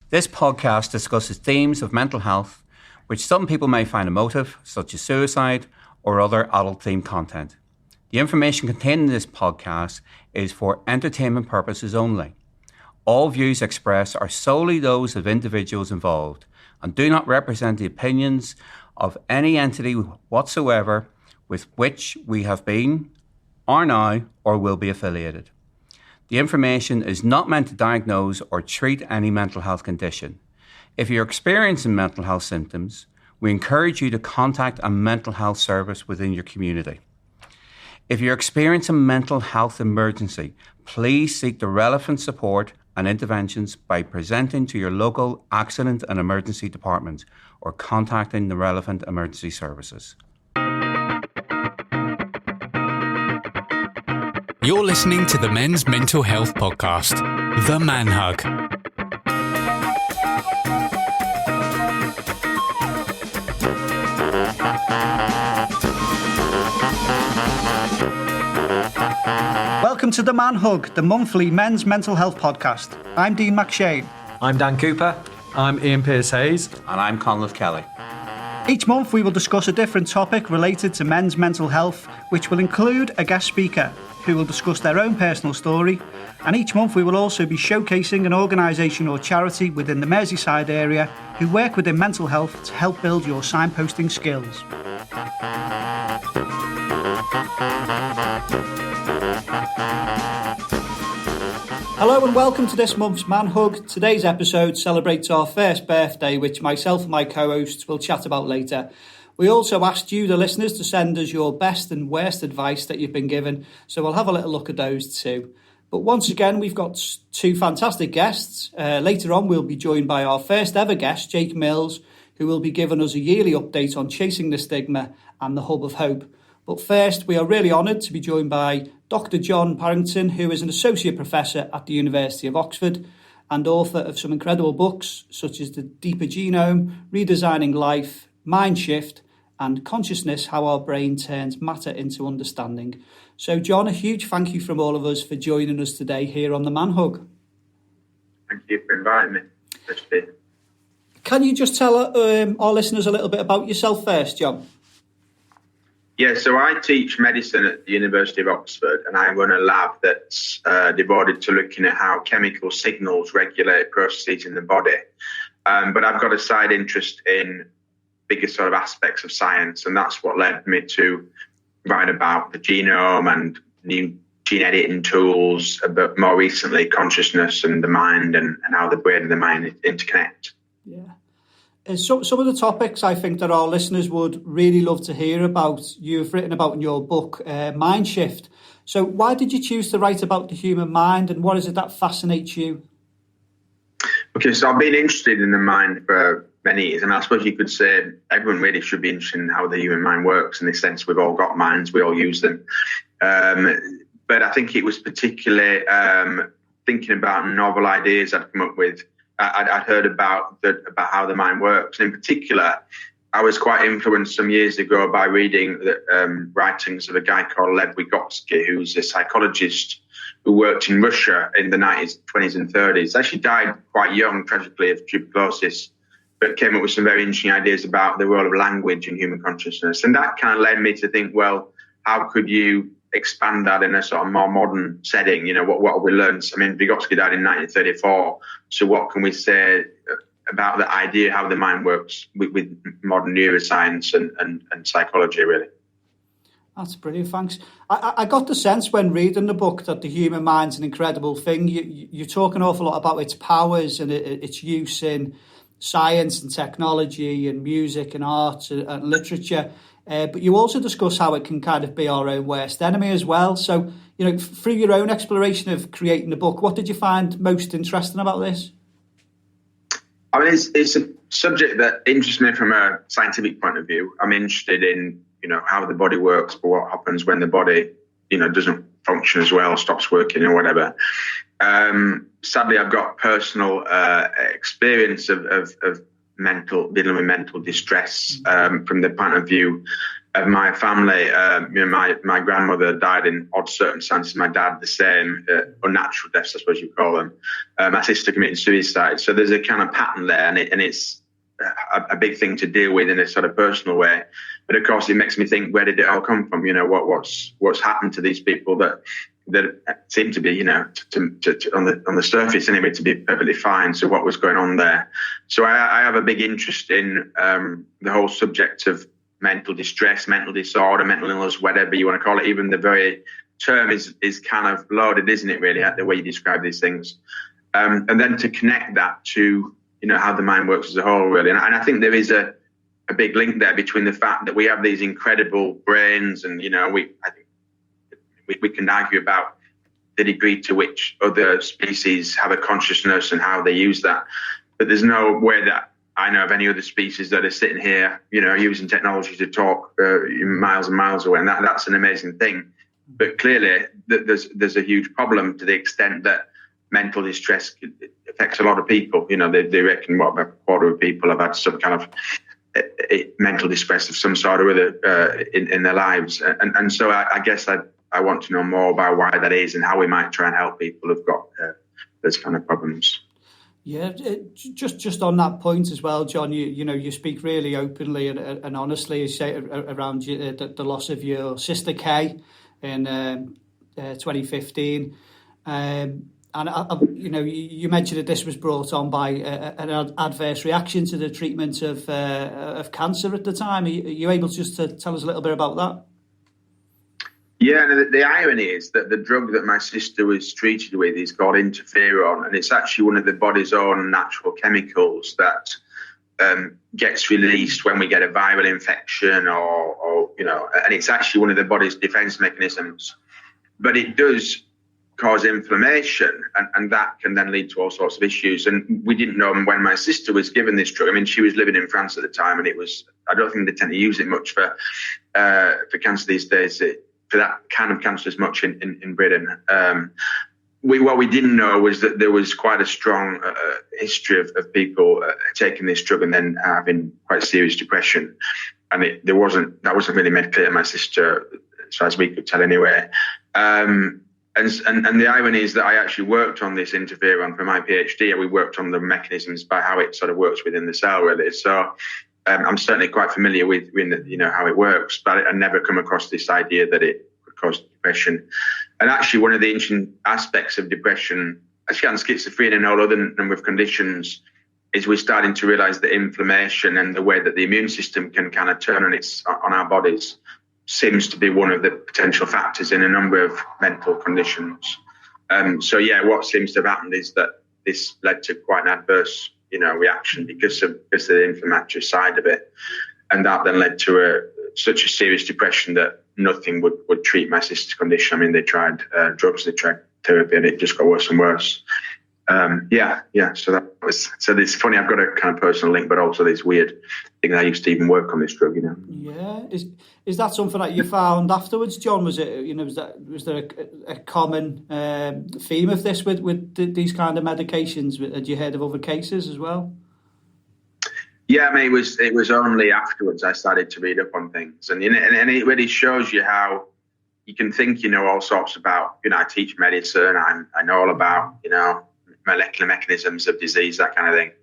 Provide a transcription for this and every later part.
This podcast discusses themes of mental health, which some people may find emotive, such as suicide or other adult-themed content. The information contained in this podcast is for entertainment purposes only. All views expressed are solely those of individuals involved and do not represent the opinions of any entity whatsoever with which we have been, are now, or will be affiliated. The information is not meant to diagnose or treat any mental health condition. If you're experiencing mental health symptoms, we encourage you to contact a mental health service within your community. If you're experiencing a mental health emergency, please seek the relevant support and interventions by presenting to your local accident and emergency department or contacting the relevant emergency services. You're listening to the Men's Mental Health Podcast, The Man Hug. Welcome to The Man Hug, the monthly men's mental health podcast. I'm Dean McShane. I'm Dan Cooper. I'm Ian Pearce-Hayes. And I'm Conleth Kelly. Each month we will discuss a different topic related to men's mental health, which will include a guest speaker who will discuss their own personal story. And each month we will also be showcasing an organisation or charity within the Merseyside area who work within mental health to help build your signposting skills. Hello and welcome to this month's Man Hug. Today's episode celebrates our first birthday, which myself and my co-hosts will chat about later. We also asked you, the listeners, to send us your best and worst advice that you've been given, so we'll have a little look at those too. But once again, we've got two fantastic guests. Later on, we'll be joined by our first ever guest, Jake Mills, who will be giving us a yearly update on chasing the stigma and the hub of hope. But first, we are really honoured to be joined by Dr John Parrington, who is an Associate Professor at the University of Oxford and author of some incredible books such as The Deeper Genome, Redesigning Life, Mind Shift and Consciousness, How Our Brain Turns Matter into Understanding. So John, a huge thank you from all of us for joining us today here on The Man Hug. Thank you for inviting me. Can you just tell our listeners a little bit about yourself first, John? Yeah, so I teach medicine at the University of Oxford, and I run a lab that's devoted to looking at how chemical signals regulate processes in the body. But I've got a side interest in bigger sort of aspects of science, and that's what led me to write about the genome and new gene editing tools, but more recently consciousness and the mind and how the brain and the mind interconnect. Yeah. So, some of the topics I think that our listeners would really love to hear about, you've written about in your book, Mind Shift. So why did you choose to write about the human mind and what is it that fascinates you? Okay, so I've been interested in the mind for many years, and I suppose you could say everyone really should be interested in how the human mind works. In the sense, we've all got minds, we all use them. But I think it was particularly thinking about novel ideas I'd come up with. I'd heard about how the mind works. And in particular, I was quite influenced some years ago by reading the writings of a guy called Lev Vygotsky, who's a psychologist who worked in Russia in the 20s and 30s. Actually died quite young, tragically, of tuberculosis, but came up with some very interesting ideas about the role of language in human consciousness. And that kind of led me to think, well, how could you expand that in a sort of more modern setting? You know, what have we learned? I mean, Vygotsky died in 1934. So what can we say about the idea how the mind works with modern neuroscience and psychology, really? That's brilliant, thanks. I got the sense when reading the book that the human mind's an incredible thing. You talk an awful lot about its powers and its use in science and technology and music and art and literature. But you also discuss how it can kind of be our own worst enemy as well. So, you know, through your own exploration of creating the book, what did you find most interesting about this? I mean, it's a subject that interests me from a scientific point of view. I'm interested in, you know, how the body works, but what happens when the body, you know, doesn't function as well, stops working or whatever. Sadly, I've got personal experience of dealing with mental distress from the point of view my family. My grandmother died in odd circumstances. My dad the same, unnatural deaths, I suppose you call them. My sister committed suicide. So there's a kind of pattern there, and it's a big thing to deal with in a sort of personal way. But of course, it makes me think, where did it all come from? What's happened to these people that seem to be, on the surface anyway, to be perfectly fine. So what was going on there? So I have a big interest in the whole subject of mental distress, mental disorder, mental illness, whatever you want to call it. Even the very term is kind of loaded, isn't it, really, the way you describe these things. And then to connect that to, how the mind works as a whole, really. And I think there is a big link there between the fact that we have these incredible brains and, I think we can argue about the degree to which other species have a consciousness and how they use that. But there's no way that I know of any other species that are sitting here, using technology to talk miles and miles away. And that's an amazing thing. But clearly, there's a huge problem to the extent that mental distress affects a lot of people. They reckon about a quarter of people have had some kind of mental distress of some sort or other in their lives. And so I guess I want to know more about why that is and how we might try and help people who've got those kind of problems. Yeah, just on that point as well, John. You speak really openly and honestly, you say around the loss of your sister Kay in 2015, and you mentioned that this was brought on by an adverse reaction to the treatment of cancer at the time. Are you able just to tell us a little bit about that? Yeah, and the irony is that the drug that my sister was treated with is called interferon, and it's actually one of the body's own natural chemicals that gets released when we get a viral infection or and it's actually one of the body's defense mechanisms. But it does cause inflammation, and that can then lead to all sorts of issues. And we didn't know when my sister was given this drug. I mean, she was living in France at the time, and I don't think they tend to use it much for cancer these days. For that kind of cancer as much in Britain. What we didn't know was that there was quite a strong history of people taking this drug and then having quite serious depression. And that wasn't really made clear to my sister, as far as we could tell anyway. And the irony is that I actually worked on this interferon for my PhD. We worked on the mechanisms by how it sort of works within the cell, really. So I'm certainly quite familiar with how it works, but I never come across this idea that it could cause depression. And actually, one of the interesting aspects of depression, actually on schizophrenia and all other number of conditions, is we're starting to realize that inflammation and the way that the immune system can kind of turn on our bodies seems to be one of the potential factors in a number of mental conditions. What seems to have happened is that this led to quite an adverse reaction because of the inflammatory side of it, and that then led to such a serious depression that nothing would treat my sister's condition. I mean, they tried drugs, they tried therapy, and it just got worse and worse. So it's funny. I've got a kind of personal link, but also this weird thing that I used to even work on this drug. Yeah, is that something that you found afterwards, John? Was it was there a common theme of this with these kind of medications? Had you heard of other cases as well? Yeah, I mean, it was only afterwards I started to read up on things, and it really shows you how you can think all sorts about. I teach medicine, I know all about molecular mechanisms of disease, that kind of thing,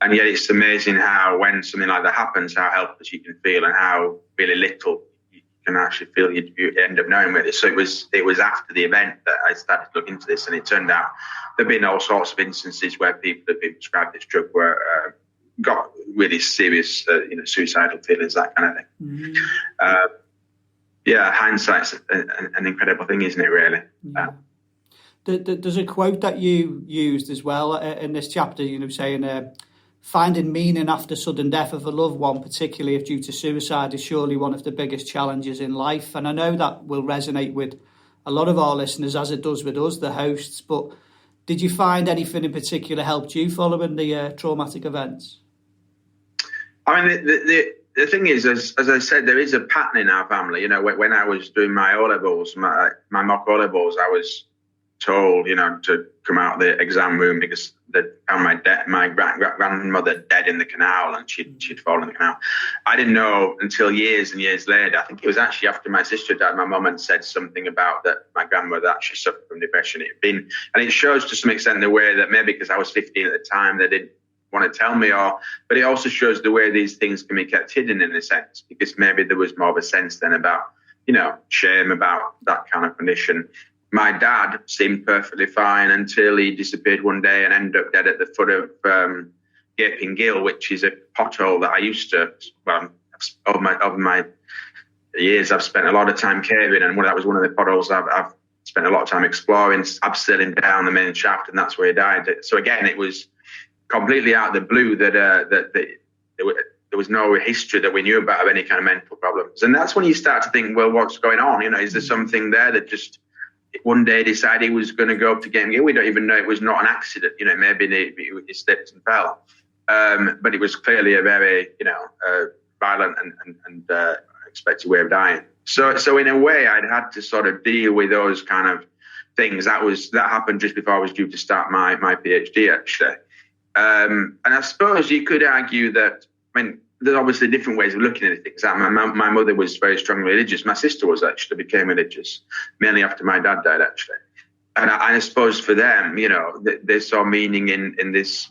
and yet it's amazing how when something like that happens, how helpless you can feel and how really little you can actually feel you end up knowing with it. So it was after the event that I started to look into this, and it turned out there've been all sorts of instances where people have been prescribed this drug were got really serious, suicidal feelings, that kind of thing. Mm-hmm. Hindsight's an incredible thing, isn't it, really? Yeah. There's a quote that you used as well in this chapter, saying, finding meaning after sudden death of a loved one, particularly if due to suicide, is surely one of the biggest challenges in life. And I know that will resonate with a lot of our listeners, as it does with us, the hosts. But did you find anything in particular helped you following the traumatic events? I mean, the thing is, as I said, there is a pattern in our family. When I was doing my O-levels, my mock O-levels, I was told, to come out of the exam room because they found my grandmother mother dead in the canal, and she'd fallen in the canal. I didn't know until years and years later. I think it was actually after my sister died, my mum had said something about that my grandmother actually suffered from depression. And it shows to some extent the way that maybe because I was 15 at the time, they didn't want to tell me, but it also shows the way these things can be kept hidden in a sense, because maybe there was more of a sense then about, shame about that kind of condition. My dad seemed perfectly fine until he disappeared one day and ended up dead at the foot of Gaping Gill, which is a pothole that I used to, over my years, I've spent a lot of time caving, and that was one of the potholes I've spent a lot of time exploring, abseiling down the main shaft, and that's where he died. So again, it was completely out of the blue that there was no history that we knew about of any kind of mental problems. And that's when you start to think, well, what's going on? Is there something there that just one day decided he was going to go up to Gaping Gill? We don't even know. It was not an accident. Maybe he slipped and fell. But it was clearly a very, violent and unexpected way of dying. So in a way, I'd had to sort of deal with those kind of things. That happened just before I was due to start my PhD, actually. And I suppose you could argue that, there's obviously different ways of looking at things. My mother was very strongly religious. My sister became religious, mainly after my dad died, actually. And I suppose for them, they saw meaning in this,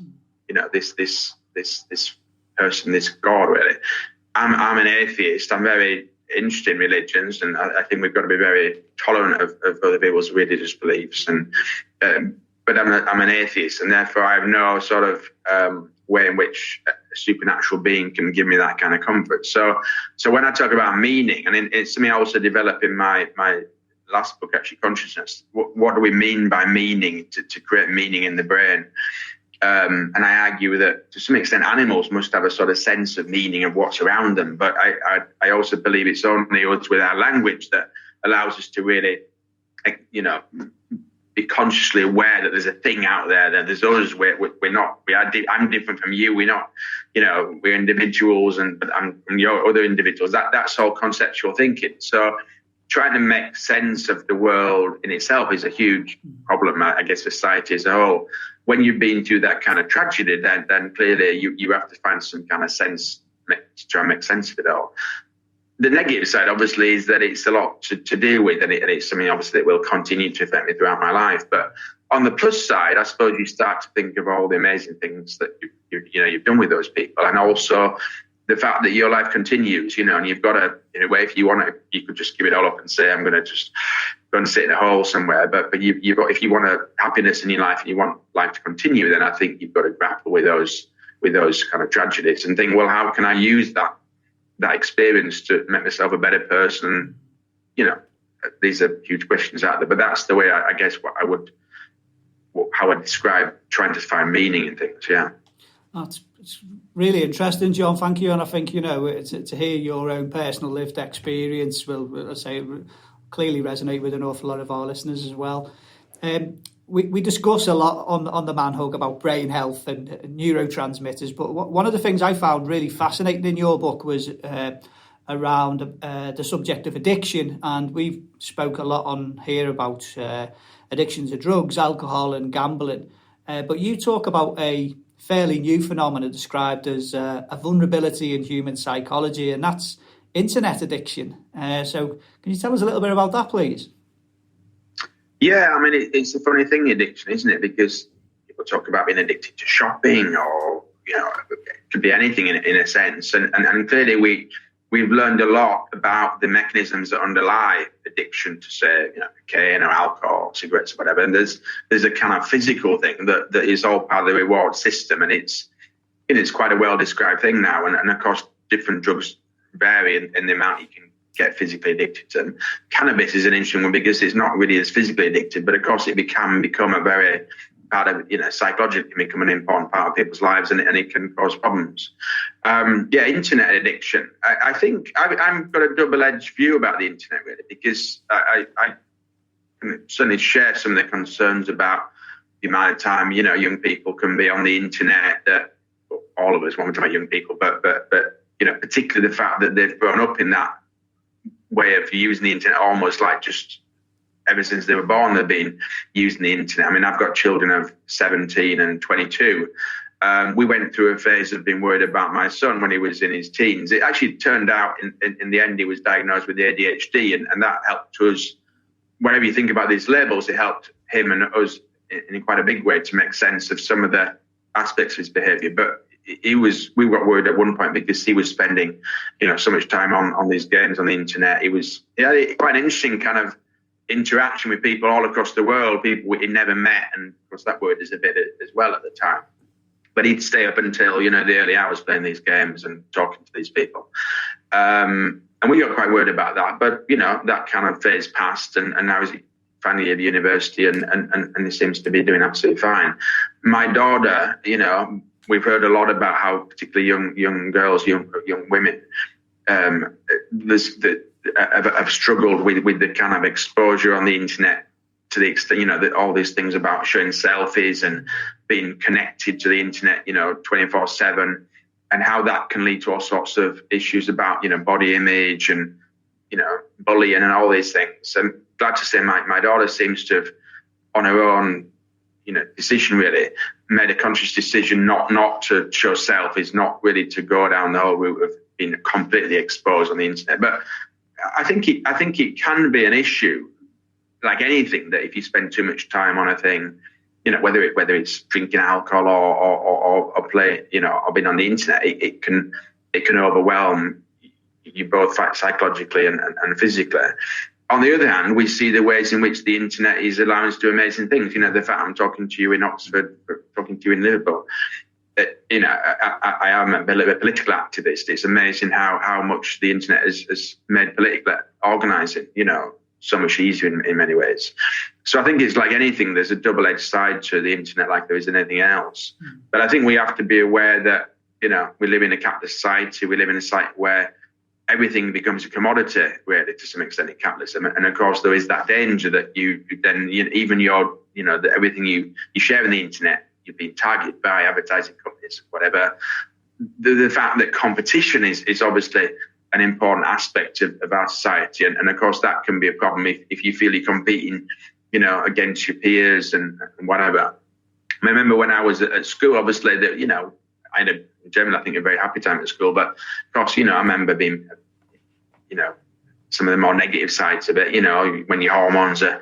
this person, this God, really. I'm an atheist. I'm very interested in religions, and I think we've got to be very tolerant of other people's religious beliefs. But I'm an atheist, and therefore I have no sort of way in which a supernatural being can give me that kind of comfort. So when I talk about meaning, and it's something I also develop in my last book, actually, Consciousness. What do we mean by meaning, to create meaning in the brain? And I argue that to some extent animals must have a sort of sense of meaning of what's around them. But I also believe it's only us with our language that allows us to really, be consciously aware that there's a thing out there, that there's us. I'm different from you. We're not, we're individuals, but I'm your other individuals. That's all conceptual thinking. So trying to make sense of the world in itself is a huge problem, I guess, society as a whole. When you've been through that kind of tragedy, then clearly you have to find some kind of sense to try and make sense of it all. The negative side, obviously, is that it's a lot to deal with, and it's something, obviously, that will continue to affect me throughout my life. But on the plus side, I suppose you start to think of all the amazing things that you've done with those people, and also the fact that your life continues, and you've got to, in a way, if you want to, you could just give it all up and say, I'm going to just go and sit in a hole somewhere. But you've got, if you want happiness in your life and you want life to continue, then I think you've got to grapple with those kind of tragedies and think, well, how can I use that experience to make myself a better person? These are huge questions out there, but that's the way I guess how I describe trying to find meaning in things. Yeah. It's really interesting, John. Thank you. And I think, to hear your own personal lived experience will, I say, clearly resonate with an awful lot of our listeners as well. We discuss a lot on the Man Hug about brain health and neurotransmitters, but one of the things I found really fascinating in your book was around the subject of addiction. And we've spoke a lot on here about addiction to drugs, alcohol and gambling. But you talk about a fairly new phenomenon described as a vulnerability in human psychology, and that's internet addiction. So can you tell us a little bit about that, please? Yeah, it's a funny thing, addiction, isn't it? Because people talk about being addicted to shopping, or it could be anything in a sense. And clearly we've learned a lot about the mechanisms that underlie addiction to, say, cocaine or alcohol, cigarettes, or whatever. And there's a kind of physical thing that is all part of the reward system, and it's quite a well described thing now. And of course, different drugs vary in the amount you can get physically addicted to them. Cannabis is an interesting one because it's not really as physically addicted, but of course it can become a very part of, psychologically can become an important part of people's lives, and it can cause problems. Internet addiction. I think I've got a double-edged view about the internet, really, because I can certainly share some of the concerns about the amount of time, young people can be on the internet. That all of us, when we're talking about young people, but particularly the fact that they've grown up in that way of using the internet, almost like just ever since they were born, they've been using the internet. I've got children of 17 and 22, We went through a phase of being worried about my son when he was in his teens. It actually turned out in the end he was diagnosed with ADHD, and that helped us. Whenever you think about these labels, it helped him and us in quite a big way to make sense of some of the aspects of his behaviour. But we got worried at one point because he was spending, so much time on these games on the internet. He had quite an interesting kind of interaction with people all across the world, people he never met, and of course that worried us a bit as well at the time. But he'd stay up until the early hours playing these games and talking to these people. And we got quite worried about that, but that kind of phase passed, and now he's finally at university, and he seems to be doing absolutely fine. My daughter, we've heard a lot about how particularly young girls, young women, have struggled with the kind of exposure on the internet to the extent, that all these things about showing selfies and being connected to the internet, 24/7. And how that can lead to all sorts of issues about, body image and, bullying and all these things. And glad to say my daughter seems to have, on her own, decision really, made a conscious decision not to show selfies, not really to go down the whole route of being completely exposed on the internet. But I think it can be an issue, like anything, that if you spend too much time on a thing, whether it's drinking alcohol or play, or being on the internet, it can overwhelm you both psychologically and physically. On the other hand, we see the ways in which the internet is allowing us to do amazing things. The fact I'm talking to you in Oxford, talking to you in Liverpool. I am a political activist. It's amazing how much the internet has made political organising, so much easier in many ways. So I think it's like anything, there's a double-edged side to the internet like there is in anything else. But I think we have to be aware that, we live in a capitalist society. We live in a society where everything becomes a commodity, really, to some extent in capitalism. And of course, there is that danger that that everything you share on the internet, you're being targeted by advertising companies, whatever. The fact that competition is obviously an important aspect of our society. And of course, that can be a problem if you feel you're competing, against your peers and whatever. I remember when I was at school, obviously, that, I had generally, I think, a very happy time at school. But of course, I remember being, some of the more negative sides of it, when your hormones are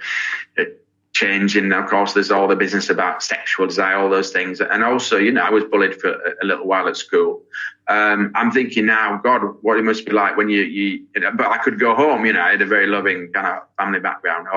changing. Of course, there's all the business about sexual desire, all those things. And also, I was bullied for a little while at school. I'm thinking now, God, what it must be like when but I could go home, I had a very loving kind of family background,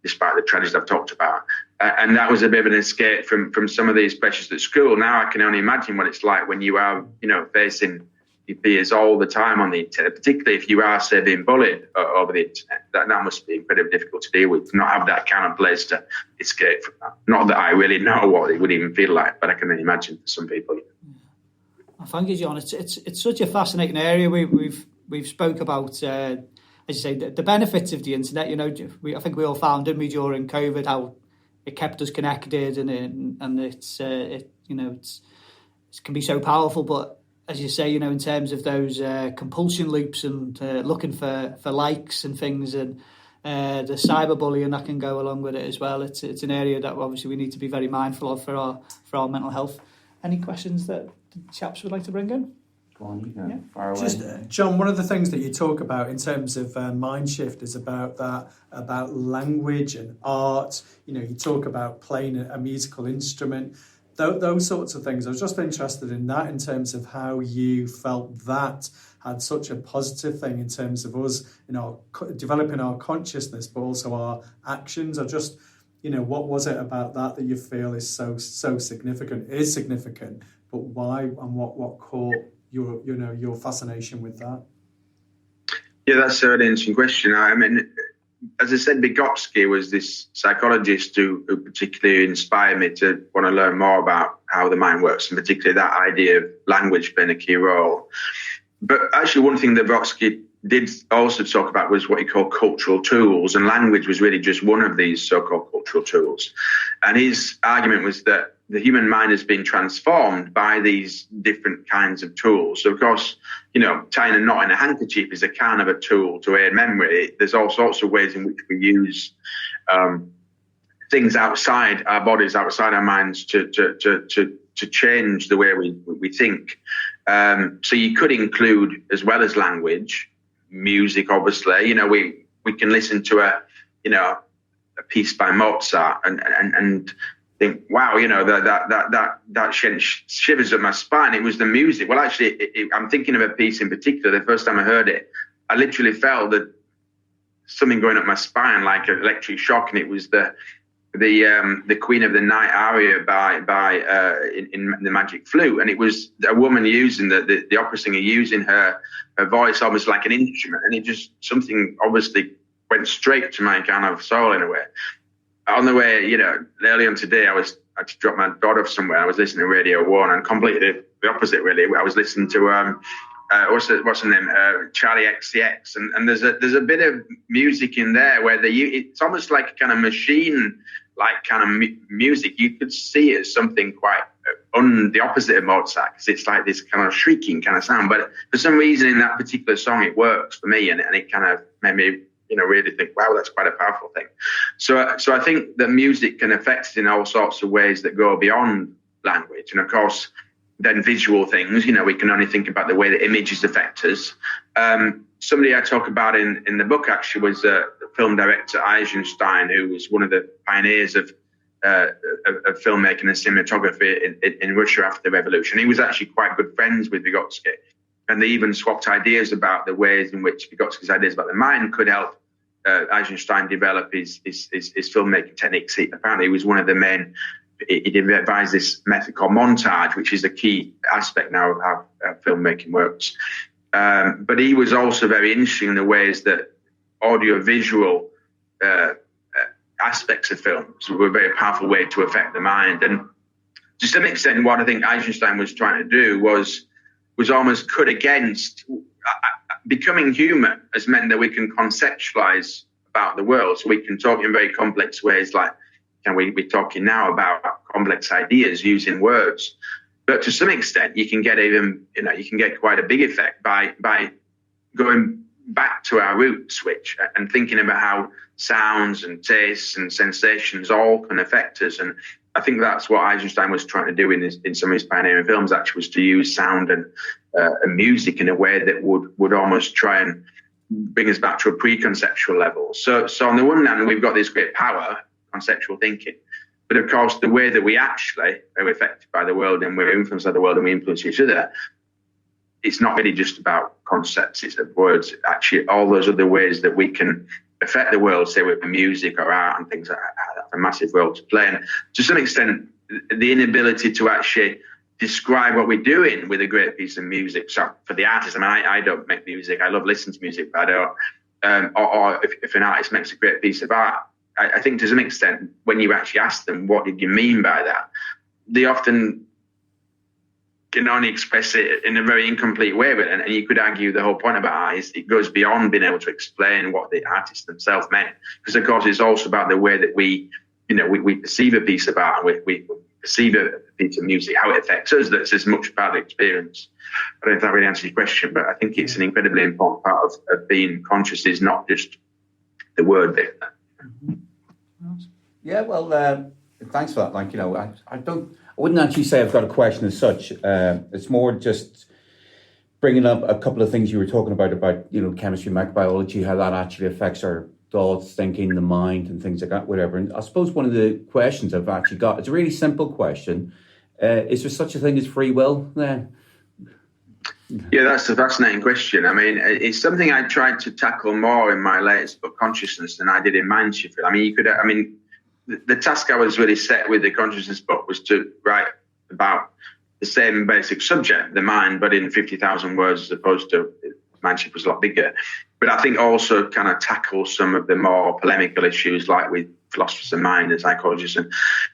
despite the tragedies I've talked about. And that was a bit of an escape from some of these pressures at school. Now I can only imagine what it's like when you are, facing your peers all the time on the internet, particularly if you are, say, being bullied over the internet. That must be incredibly difficult to deal with, to not have that kind of place to escape from that. Not that I really know what it would even feel like, but I can only imagine for some people. Thank you, John. It's such a fascinating area. We've spoke about, as you say, the benefits of the internet. I think we all found, didn't we, during COVID, how it kept us connected, and it can be so powerful. But as you say, in terms of those compulsion loops and looking for likes and things, and the cyberbullying that can go along with it as well, it's an area that obviously we need to be very mindful of for our mental health. Any questions that the chaps would like to bring in? Go on, far away. Just, John, one of the things that you talk about in terms of mind shift is about language and art. You talk about playing a musical instrument, those sorts of things. I was just interested in that, in terms of how you felt that had such a positive thing in terms of us, developing our consciousness, but also our actions. Or just, what was it about that you feel is so significant? Is significant, but why, and what caught your fascination with that? Yeah, that's a really interesting question. I mean, as I said, Vygotsky was this psychologist who particularly inspired me to want to learn more about how the mind works, and particularly that idea of language playing a key role. But actually, one thing that Vygotsky did also talk about was what he called cultural tools, and language was really just one of these so-called cultural tools. And his argument was that the human mind has been transformed by these different kinds of tools. So, of course, tying a knot in a handkerchief is a kind of a tool to aid memory. There's all sorts of ways in which we use things outside our bodies, outside our minds, to change the way we think. So you could include, as well as language, music. Obviously, we can listen to a piece by Mozart and think, wow, that sent shivers up my spine. It was the music. Well, actually, I'm thinking of a piece in particular. The first time I heard it, I literally felt that something going up my spine, like an electric shock, and it was the Queen of the Night aria in the Magic Flute, and it was a woman using the opera singer using her voice almost like an instrument, and it just, something obviously went straight to my kind of soul in a way. On the way, early on today, I had to drop my daughter off somewhere. I was listening to Radio 1, and completely the opposite, really. I was listening to what's her name, Charlie XCX, and there's a bit of music in there where it's almost like a kind of machine, like kind of music. You could see it as something quite the opposite of Mozart, because it's like this kind of shrieking kind of sound. But for some reason, in that particular song, it works for me, and it kind of made me really think, wow, that's quite a powerful thing. So I think that music can affect us in all sorts of ways that go beyond language. And of course, then visual things, we can only think about the way that images affect us. Somebody I talk about in the book actually was the film director Eisenstein, who was one of the pioneers of filmmaking and cinematography in Russia after the revolution. He was actually quite good friends with Vygotsky. And they even swapped ideas about the ways in which Vygotsky's ideas about the mind could help Eisenstein develop his filmmaking techniques. Apparently, he was one of the main. He devised this method called montage, which is a key aspect now of how filmmaking works. But he was also very interested in the ways that audio-visual aspects of films were a very powerful way to affect the mind. And to some extent, what I think Eisenstein was trying to do was almost cut against becoming human has meant that we can conceptualize about the world. So we can talk in very complex ways, like we're talking now about complex ideas using words. But to some extent, you can get quite a big effect by going back to our roots, and thinking about how sounds and tastes and sensations all can affect us. And I think that's what Eisenstein was trying to do in some of his pioneering films, actually, was to use sound and music in a way that would almost try and bring us back to a pre-conceptual level. So on the one hand, we've got this great power, conceptual thinking, but of course, the way that we actually are affected by the world and we're influenced by the world and we influence each other, it's not really just about concepts, it's words. Actually, all those other ways that we can affect the world, say with music or art and things like that, have a massive role to play. And to some extent, the inability to actually describe what we're doing with a great piece of music. So for the artist, I don't make music. I love listening to music, but I don't. Or if an artist makes a great piece of art, I think to some extent, when you actually ask them, what did you mean by that? They often can only express it in a very incomplete way. And you could argue the whole point about art is it goes beyond being able to explain what the artist themselves meant. Because, of course, it's also about the way that we perceive a piece of art, and we perceive a piece of music, how it affects us. That's as much part of the experience. I don't know if that really answers your question, but I think it's an incredibly important part of being conscious, is not just the word bit. Yeah, well, thanks for that. I wouldn't actually say I've got a question as such. It's more just bringing up a couple of things you were talking about chemistry, microbiology, how that actually affects our thoughts, thinking, the mind, and things like that, whatever. And I suppose one of the questions I've actually got, it's a really simple question. Is there such a thing as free will then? Yeah, that's a fascinating question. I mean, it's something I tried to tackle more in my latest book, Consciousness, than I did in Mindshift. The task I was really set with the Consciousness book was to write about the same basic subject, the mind, but in 50,000 words, as opposed to Mindshift was a lot bigger. But I think also kind of tackle some of the more polemical issues, like with philosophers of mind and psychologists.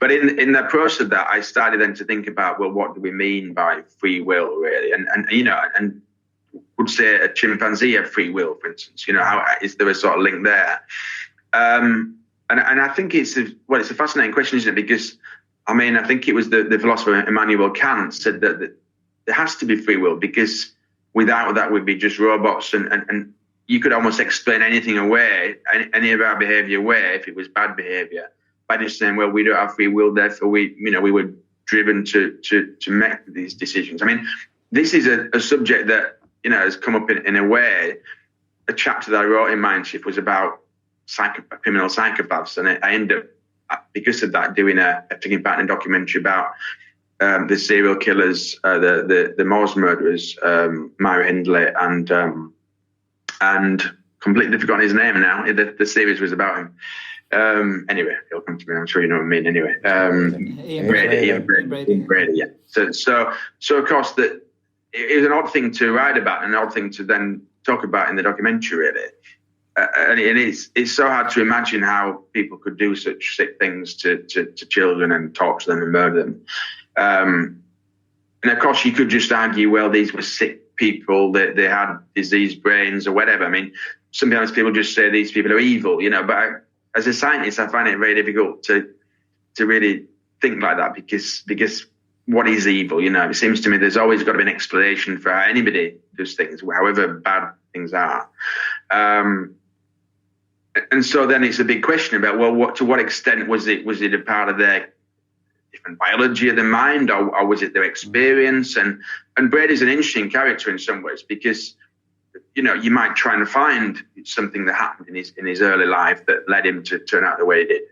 But in the process of that, I started then to think about, well, what do we mean by free will, really? And would say a chimpanzee have free will, for instance? How is there a sort of link there? And I think it's a fascinating question, isn't it? Because, I think it was the philosopher Immanuel Kant said that there has to be free will, because without that we'd be just robots, and you could almost explain anything away, any of our behavior away, if it was bad behavior, by just saying, well, we don't have free will, therefore we were driven to make these decisions. I mean, this is a subject that, has come up in a way. A chapter that I wrote in Mindshift was about criminal psychopaths, and I ended up, because of that, doing a taking part in a documentary about the serial killers, the Moors murderers, Myra Hindley, and completely forgotten his name now. The series was about him. Anyway, he'll come to me. I'm sure you know what I mean. Anyway, Ian Brady. Yeah. So of course that it was an odd thing to write about, an odd thing to then talk about in the documentary, really. And it's so hard to imagine how people could do such sick things to children and torture them and murder them. And of course, you could just argue, well, these were sick people, that they had diseased brains or whatever. I mean, sometimes people just say these people are evil, but as a scientist, I find it very difficult to really think like that, because what is evil? It seems to me there's always got to be an explanation for how anybody does things, however bad things are. And so then it's a big question about, well, to what extent was it a part of their different biology of the mind, or was it their experience? And Brady's an interesting character in some ways, because you might try and find something that happened in his early life that led him to turn out the way he did,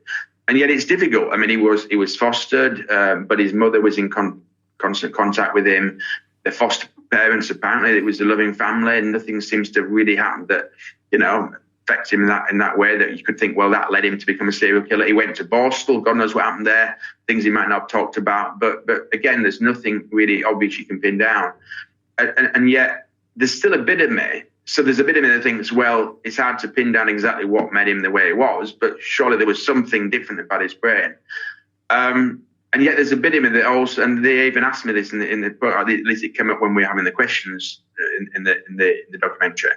and yet it's difficult. I mean, he was fostered, but his mother was in constant contact with him. The foster parents, apparently, it was a loving family, and nothing seems to really happen that affect him in that way that you could think, well, that led him to become a serial killer. He went to Borstal, God knows what happened there, things he might not have talked about, but again, there's nothing really obvious you can pin down, and yet there's still a bit of me. So there's a bit of me that thinks, well, it's hard to pin down exactly what made him the way he was, but surely there was something different about his brain. And yet there's a bit of me that also, and they even asked me this in the book, at least it came up when we were having the questions in the documentary.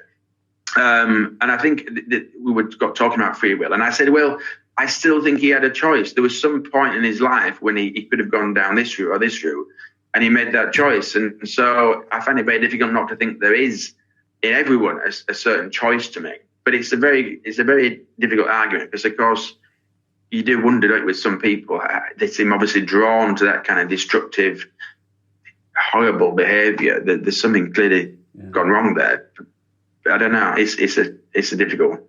And I think that we got talking about free will, and I said, well, I still think he had a choice. There was some point in his life when he could have gone down this route or this route, and he made that choice. And so I find it very difficult not to think there is in everyone a certain choice to make. But it's a very difficult argument, because of course you do wonder, don't you, with some people, they seem obviously drawn to that kind of destructive, horrible behaviour. There's something clearly gone wrong there. I don't know. It's a difficult.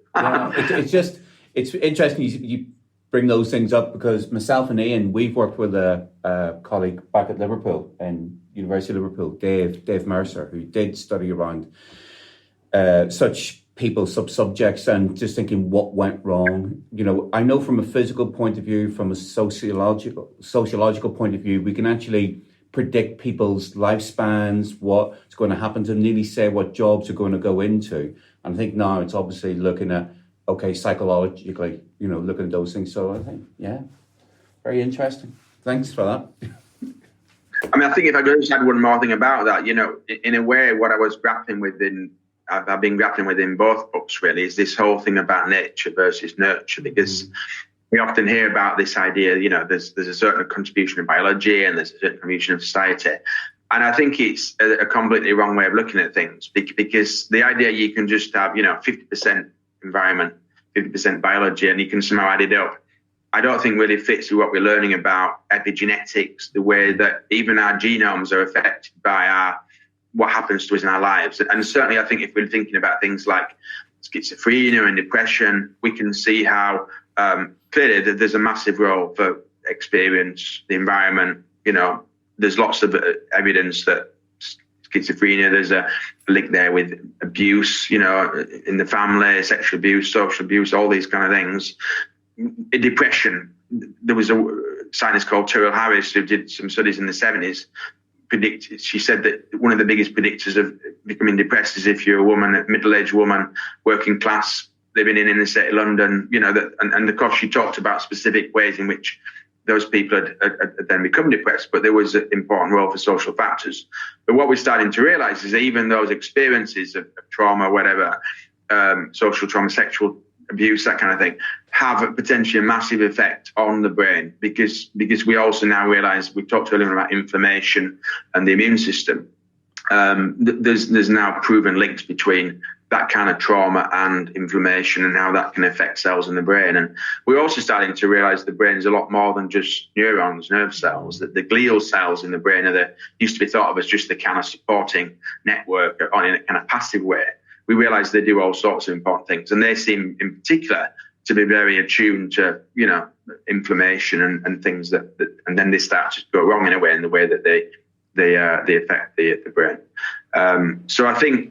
It's interesting you bring those things up, because myself and Ian, we've worked with a colleague back at Liverpool, in University of Liverpool, Dave Mercer, who did study around such people, subjects, and just thinking what went wrong. I know from a physical point of view, from a sociological point of view, we can actually predict people's lifespans, what's going to happen to them, nearly say what jobs are going to go into. And I think now it's obviously looking at, psychologically, looking at those things. So I think, very interesting. Thanks for that. I mean, I think if I could just add one more thing about that, in a way, what I was grappling with I've been grappling with in both books, really, is this whole thing about nature versus nurture, because we often hear about this idea, there's a certain contribution of biology and there's a certain contribution of society. And I think it's a completely wrong way of looking at things, because the idea you can just have, 50% environment, 50% biology, and you can somehow add it up, I don't think really fits with what we're learning about epigenetics, the way that even our genomes are affected by what happens to us in our lives. And certainly I think if we're thinking about things like schizophrenia and depression, we can see how clearly that there's a massive role for experience, the environment. There's lots of evidence that schizophrenia, there's a link there with abuse, in the family, sexual abuse, social abuse, all these kind of things. In depression, there was a scientist called Tyrrell Harris who did some studies in the 70s. She said that one of the biggest predictors of becoming depressed is if you're a woman, a middle-aged woman, working class, living in inner city London, and of course she talked about specific ways in which those people had then become depressed, but there was an important role for social factors. But what we're starting to realize is that even those experiences of trauma, whatever, social trauma, sexual abuse, that kind of thing, have a potentially a massive effect on the brain, because we also now realize, we talked earlier about inflammation and the immune system. There's now proven links between that kind of trauma and inflammation and how that can affect cells in the brain. And we're also starting to realize the brain is a lot more than just neurons, nerve cells, that the glial cells in the brain used to be thought of as just the kind of supporting network on in a kind of passive way. We realize they do all sorts of important things, and they seem in particular to be very attuned to, inflammation and things that and then they start to go wrong in the way that they affect the brain. So I think,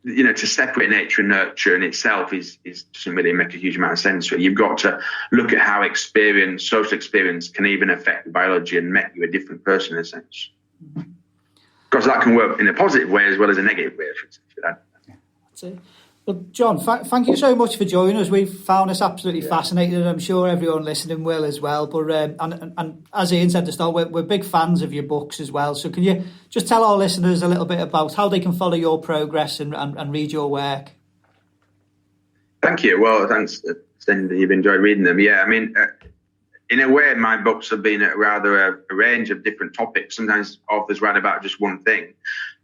to separate nature and nurture in itself doesn't really make a huge amount of sense. Really. You've got to look at how social experience can even affect the biology and make you a different person in a sense. Because that can work in a positive way as well as a negative way. That's it. Well, John, thank you so much for joining us. We've found this absolutely fascinating, and I'm sure everyone listening will as well. But and as Ian said at the start, we're big fans of your books as well. So can you just tell our listeners a little bit about how they can follow your progress and read your work? Thank you. Well, thanks that you've enjoyed reading them. Yeah, I mean, in a way, my books have been rather a range of different topics. Sometimes authors write about just one thing.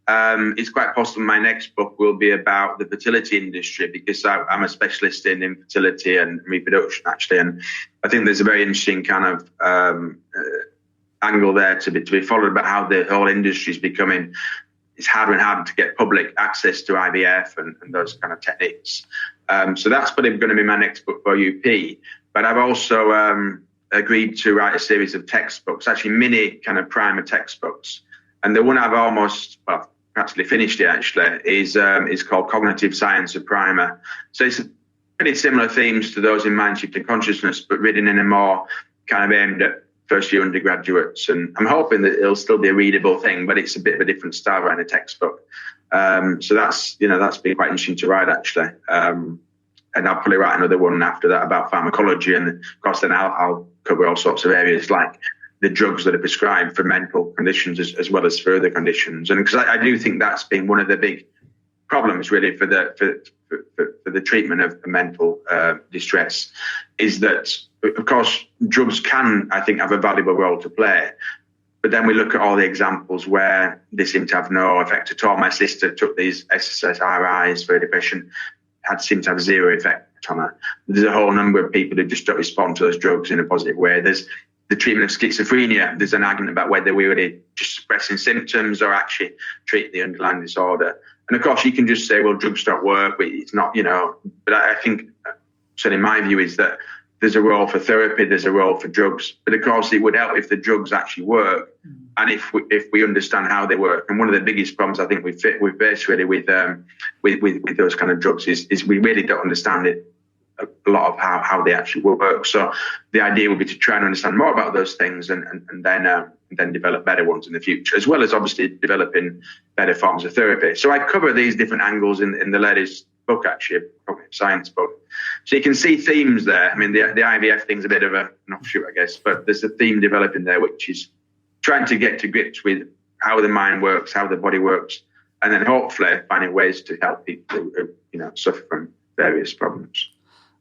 It's quite possible my next book will be about the fertility industry, because I'm a specialist in infertility and reproduction, actually. And I think there's a very interesting kind of angle there to be followed about how the whole industry is becoming. It's harder and harder to get public access to IVF and those kind of techniques. So that's probably going to be my next book for UP. But I've also agreed to write a series of textbooks, actually mini kind of primer textbooks. And the one I've practically finished it actually is called Cognitive Science of Primer. So it's pretty similar themes to those in Mindshift and Consciousness, but written in a more kind of aimed at first year undergraduates. And I'm hoping that it'll still be a readable thing, but it's a bit of a different style writing a textbook. So that's been quite interesting to write actually. And I'll probably write another one after that about pharmacology. And of course, then I'll cover all sorts of areas like the drugs that are prescribed for mental conditions as well as for other conditions. And because I do think that's been one of the big problems really for the treatment of mental distress, is that, of course, drugs can, I think, have a valuable role to play. But then we look at all the examples where they seem to have no effect at all. My sister took these SSRIs for depression, seemed to have zero effect on her. There's a whole number of people who just don't respond to those drugs in a positive way. There's the treatment of schizophrenia. There's an argument about whether we're really just suppressing symptoms or actually treat the underlying disorder. And of course, you can just say, well, drugs don't work, but it's not, But I think, certainly my view is that there's a role for therapy, there's a role for drugs. But of course, it would help if the drugs actually work, and if we understand how they work. And one of the biggest problems I think we face really with those kind of drugs is we really don't understand it. A lot of how they actually work. So the idea would be to try and understand more about those things and then develop better ones in the future, as well as obviously developing better forms of therapy. So I cover these different angles in the latest book, actually, a science book. So you can see themes there. I mean, the IVF thing's a bit of an offshoot, I guess, but there's a theme developing there, which is trying to get to grips with how the mind works, how the body works, and then hopefully finding ways to help people who suffer from various problems.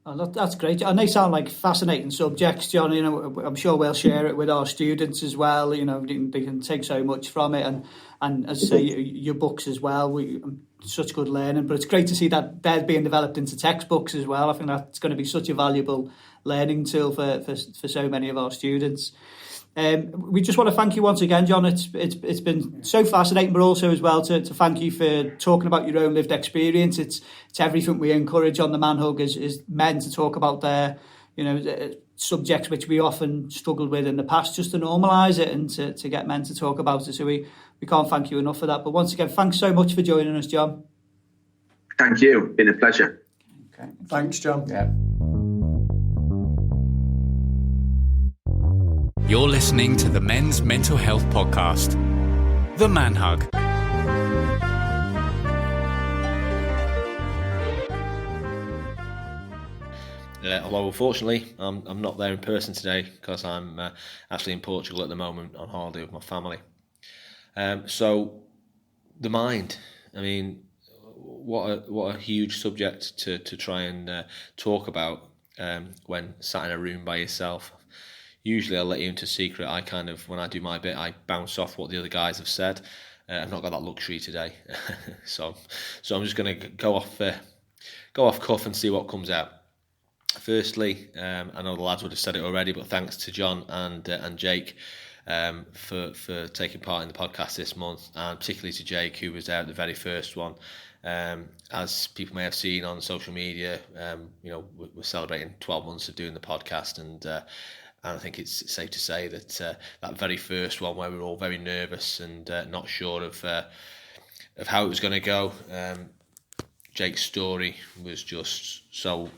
Oh, that's great. And they sound like fascinating subjects, John. I'm sure we'll share it with our students as well. They can take so much from it. And as I say, your books as well, such good learning. But it's great to see that they're being developed into textbooks as well. I think that's going to be such a valuable learning tool for so many of our students. We just want to thank you once again, John. It's been so fascinating, but also as well to thank you for talking about your own lived experience. It's everything we encourage on the Man Hug is men to talk about their subjects which we often struggled with in the past, just to normalise it and to get men to talk about it. So we can't thank you enough for that. But once again, thanks so much for joining us, John. Thank you. It's been a pleasure. Okay. Thanks, John. Yeah. You're listening to the Men's Mental Health Podcast, The Man Hug. Although unfortunately I'm not there in person today because I'm actually in Portugal at the moment on holiday with my family. So the mind, I mean, what a huge subject to try and talk about when sat in a room by yourself. Usually I'll let you into a secret. When I do my bit, I bounce off what the other guys have said, I've not got that luxury today, so I'm just going to go off cuff and see what comes out. Firstly, I know the lads would have said it already, but thanks to John and Jake for taking part in the podcast this month, and particularly to Jake, who was there at the very first one. As people may have seen on social media, we're celebrating 12 months of doing the podcast, and I think it's safe to say that that very first one, where we were all very nervous and not sure of how it was going to go, Jake's story was just so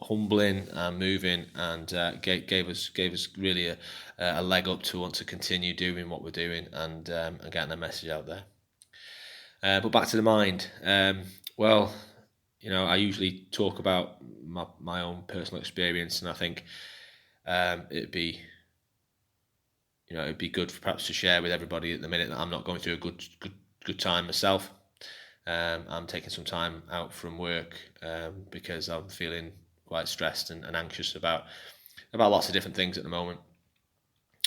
humbling and moving, and gave us really a leg up to want to continue doing what we're doing and getting the message out there. But back to the mind. Well, I usually talk about my own personal experience, and I think it'd be good perhaps to share with everybody at the minute that I'm not going through a good time myself. I'm taking some time out from work because I'm feeling quite stressed and anxious about lots of different things at the moment.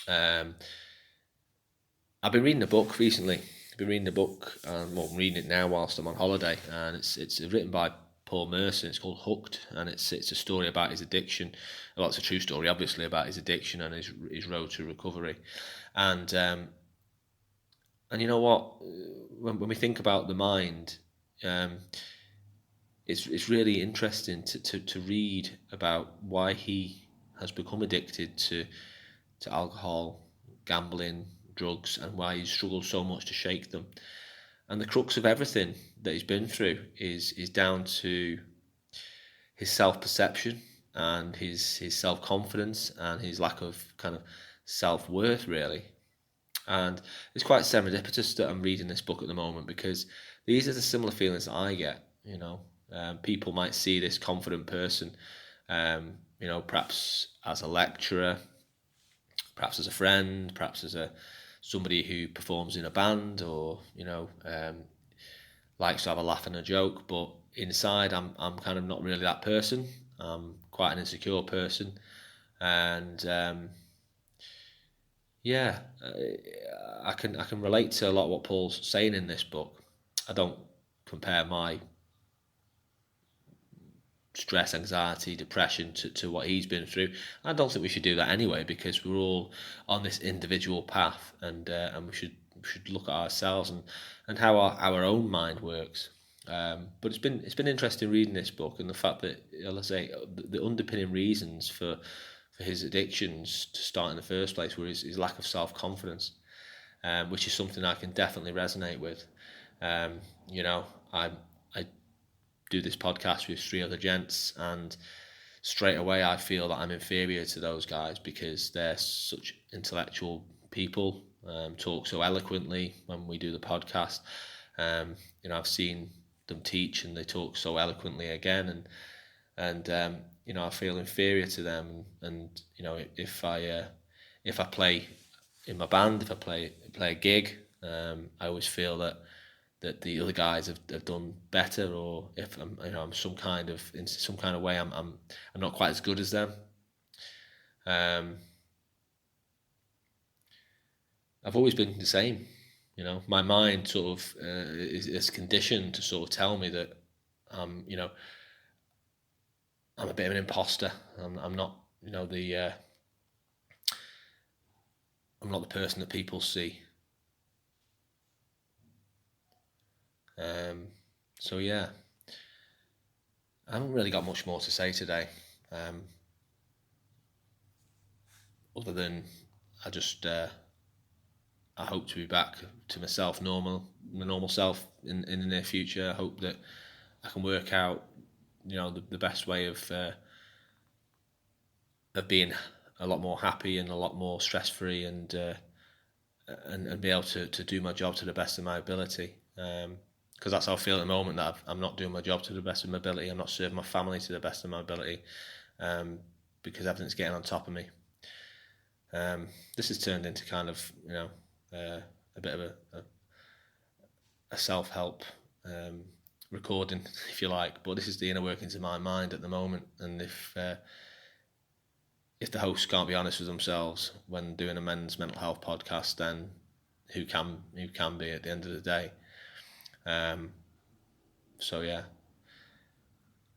I've been reading a book recently. I've been reading a book, I'm reading it now whilst I'm on holiday, and it's written by Paul Merson. It's called Hooked, and it's a story about his addiction. Well, it's a true story, obviously, about his addiction and his road to recovery. And you know what? When we think about the mind, it's really interesting to read about why he has become addicted to alcohol, gambling, drugs, and why he's struggled so much to shake them. And the crux of everything that he's been through is down to his self-perception and his self-confidence and his lack of kind of self-worth, really. And it's quite serendipitous that I'm reading this book at the moment, because these are the similar feelings that I get. People might see this confident person, perhaps as a lecturer, perhaps as a friend, perhaps as somebody who performs in a band, or likes to have a laugh and a joke. But inside, I'm kind of not really that person. I'm quite an insecure person, and I can relate to a lot of what Paul's saying in this book. I don't compare my stress, anxiety, depression to what he's been through. I don't think we should do that anyway, because we're all on this individual path, and we should look at ourselves and how our own mind works. But it's been interesting reading this book, and the fact that, let's say, the underpinning reasons for his addictions to start in the first place were his lack of self-confidence, which is something I can definitely resonate with. I do this podcast with 3 other gents, and straight away I feel that I'm inferior to those guys because they're such intellectual people, talk so eloquently when we do the podcast. I've seen them teach, and they talk so eloquently again, and I feel inferior to them. And if I play in my band, if I play a gig, I always feel that the other guys have done better, or if I'm in some kind of way I'm not quite as good as them. I've always been the same. My mind sort of is conditioned to sort of tell me that I'm a bit of an imposter. I'm not I'm not the person that people see. I haven't really got much more to say today, other than I hope to be back to myself, my normal self in the near future. I hope that I can work out, the best way of being a lot more happy and a lot more stress-free, and be able to do my job to the best of my ability. Because that's how I feel at the moment, that I'm not doing my job to the best of my ability. I'm not serving my family to the best of my ability, because everything's getting on top of me. This has turned into kind of, a bit of a self-help recording, if you like. But this is the inner workings of my mind at the moment. And if the hosts can't be honest with themselves when doing a men's mental health podcast, then who can be at the end of the day. So yeah,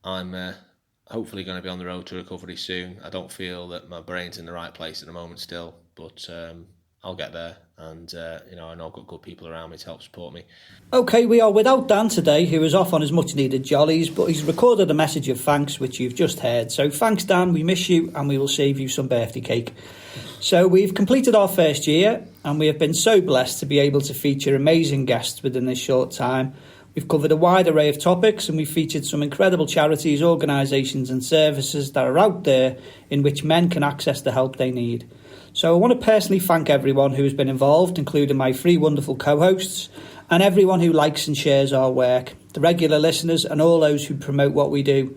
I'm hopefully going to be on the road to recovery soon. I don't feel that my brain's in the right place at the moment still, but I'll get there, and I know I've got good people around me to help support me. OK, we are without Dan today, who is off on his much-needed jollies, but he's recorded a message of thanks, which you've just heard. So thanks, Dan, we miss you, and we will save you some birthday cake. So we've completed our first year, and we have been so blessed to be able to feature amazing guests within this short time. We've covered a wide array of topics, and we've featured some incredible charities, organisations and services that are out there in which men can access the help they need. So I want to personally thank everyone who has been involved, including my three wonderful co-hosts, and everyone who likes and shares our work, the regular listeners and all those who promote what we do.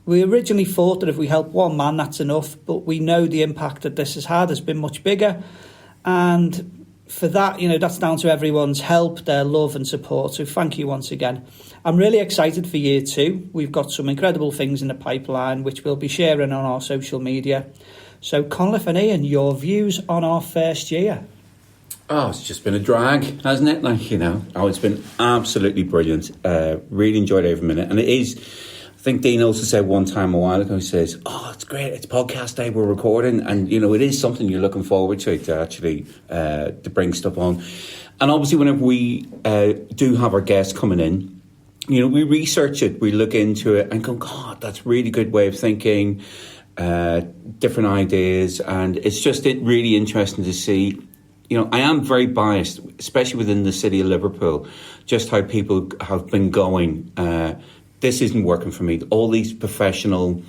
We originally thought that if we help one man, that's enough, but we know the impact that this has had has been much bigger. And for that, that's down to everyone's help, their love and support. So thank you once again. I'm really excited for year 2. We've got some incredible things in the pipeline, which we'll be sharing on our social media. So Conleth and Ian, your views on our first year? Oh, it's just been a drag, hasn't it? It's been absolutely brilliant. Really enjoyed every minute. And it is, I think Dean also said one time a while ago, he says, oh, it's great, it's podcast day, we're recording. And, it is something you're looking forward to actually to bring stuff on. And obviously, whenever we do have our guests coming in, we research it, we look into it and go, God, that's a really good way of thinking, different ideas. And it's just really interesting to see. I am very biased, especially within the city of Liverpool, just how people have been going. This isn't working for me. All these professional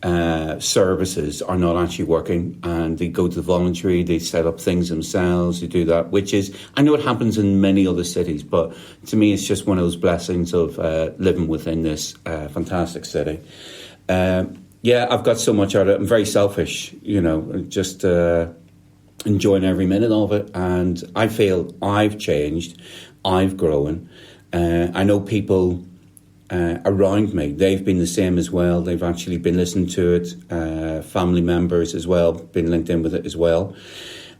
services are not actually working, and they go to the voluntary, they set up things themselves, they do that, which is, I know it happens in many other cities, but to me it's just one of those blessings of living within this fantastic city. I've got so much out of it. I'm very selfish, just enjoying every minute of it, and I feel I've changed, I've grown. I know people around me, they've been the same as well. They've actually been listening to it, family members as well, been linked in with it as well.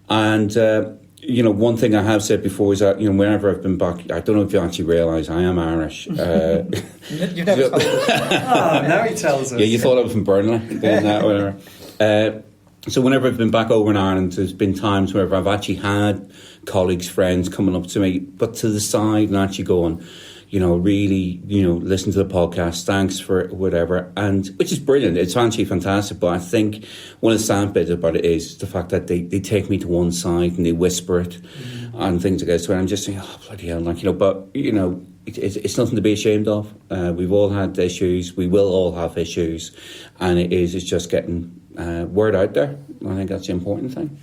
And one thing I have said before is that whenever I've been back, I don't know if you actually realise I am Irish. You've never told us. Now he tells us. Yeah, you thought I was from Burnley, doing that, whatever. So whenever I've been back over in Ireland, there's been times where I've actually had colleagues, friends coming up to me, but to the side and actually going, really, listen to the podcast, thanks for it, whatever, and which is brilliant. It's actually fantastic. But I think one of the sad bits about it is the fact that they take me to one side and they whisper it and things like that. So I'm just saying, oh, bloody hell, but it's nothing to be ashamed of. We've all had issues. We will all have issues, and it's just getting word out there. I think that's the important thing.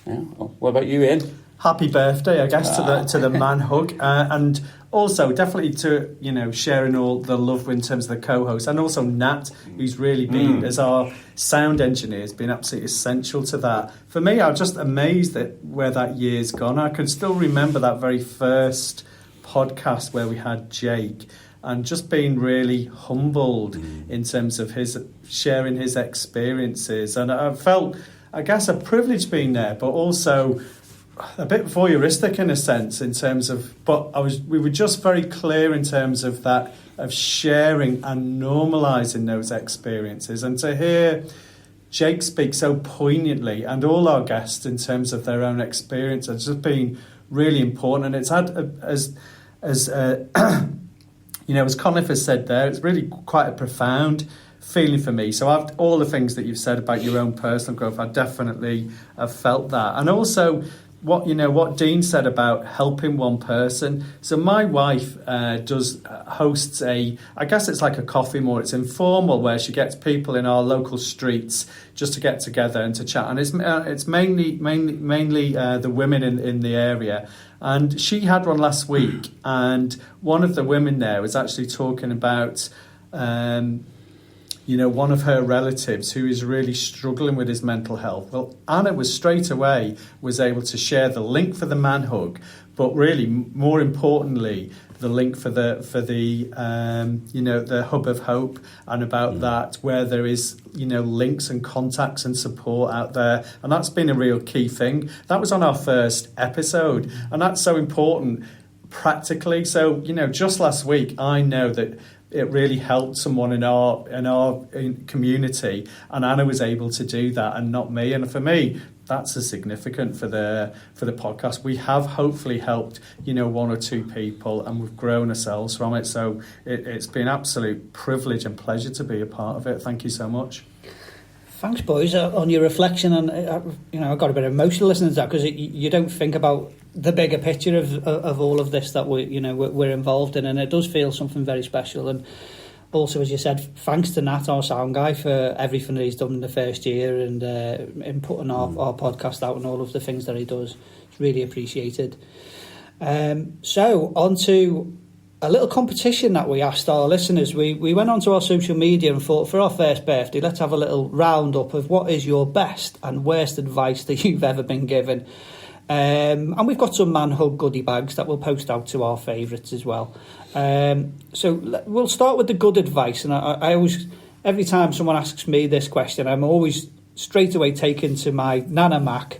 Yeah. What about you, Ian? Happy birthday, I guess, to the man hug, and also definitely to sharing all the love in terms of the co-host, and also Nat, who's really been as our sound engineer, has been absolutely essential to that. For me, I'm just amazed at where that year's gone. I can still remember that very first podcast where we had Jake, and just being really humbled in terms of his sharing his experiences, and I felt, I guess, a privilege being there, but also a bit voyeuristic in a sense, in terms of, but we were just very clear in terms of that, of sharing and normalising those experiences. And to hear Jake speak so poignantly, and all our guests in terms of their own experience, has just been really important. And it's had, as Conleth has said there, it's really quite a profound feeling for me. So all the things that you've said about your own personal growth, I definitely have felt that. And also what Dean said about helping one person. So my wife hosts I guess it's like a coffee more, it's informal, where she gets people in our local streets just to get together and to chat. And it's mainly the women in the area. And she had one last week, and one of the women there was actually talking about one of her relatives who is really struggling with his mental health. Well, Anna was straight away able to share the link for the man hug, but really more importantly, the link for the hub of hope, and about that, where there is links and contacts and support out there, and that's been a real key thing. That was on our first episode, and that's so important practically. So just last week, I know that it really helped someone in our community, and Anna was able to do that, and not me. And for me, that's as significant for the podcast. We have hopefully helped one or two people, and we've grown ourselves from it. So it's been an absolute privilege and pleasure to be a part of it. Thank you so much. Thanks, boys, on your reflection. And I got a bit emotional listening to that, because you don't think about the bigger picture of all of this that we're involved in, and it does feel something very special. And also, as you said, thanks to Nat, our sound guy, for everything that he's done in the first year, and in putting our podcast out and all of the things that he does. It's really appreciated. So on to a little competition that we asked our listeners. We went onto our social media and thought, for our first birthday, let's have a little roundup of what is your best and worst advice that you've ever been given. And we've got some man hug goodie bags that we'll post out to our favourites as well. So we'll start with the good advice. And I always, every time someone asks me this question, I'm always straight away taken to my Nana Mac,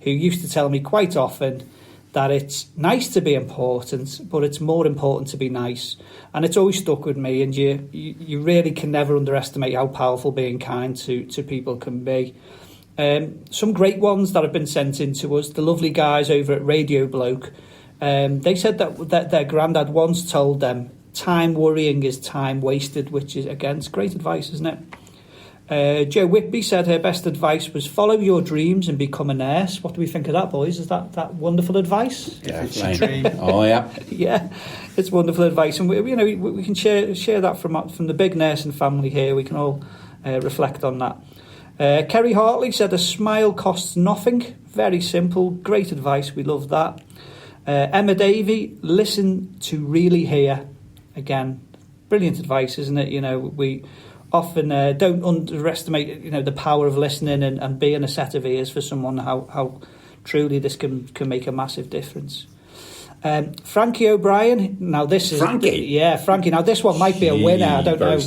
who used to tell me quite often that it's nice to be important, but it's more important to be nice. And it's always stuck with me, and you really can never underestimate how powerful being kind to people can be. Some great ones that have been sent in to us, the lovely guys over at Radio Bloke, they said that their granddad once told them, time worrying is time wasted, which is, again, it's great advice, isn't it? Jo Whitby said her best advice was follow your dreams and become a nurse. What do we think of that, boys? Is that wonderful advice? Yeah, It's your dream. Oh, yeah. Yeah, it's wonderful advice, and we can share that from the big nursing family here. We can all reflect on that. Kerry Hartley said a smile costs nothing. Very simple, great advice. We love that. Emma Davey, listen to really hear. Again, brilliant advice, isn't it? We often don't underestimate the power of listening and being a set of ears for someone, how truly this can make a massive difference. Frankie O'Brien, now this is Frankie, now this one might be a winner, I don't know.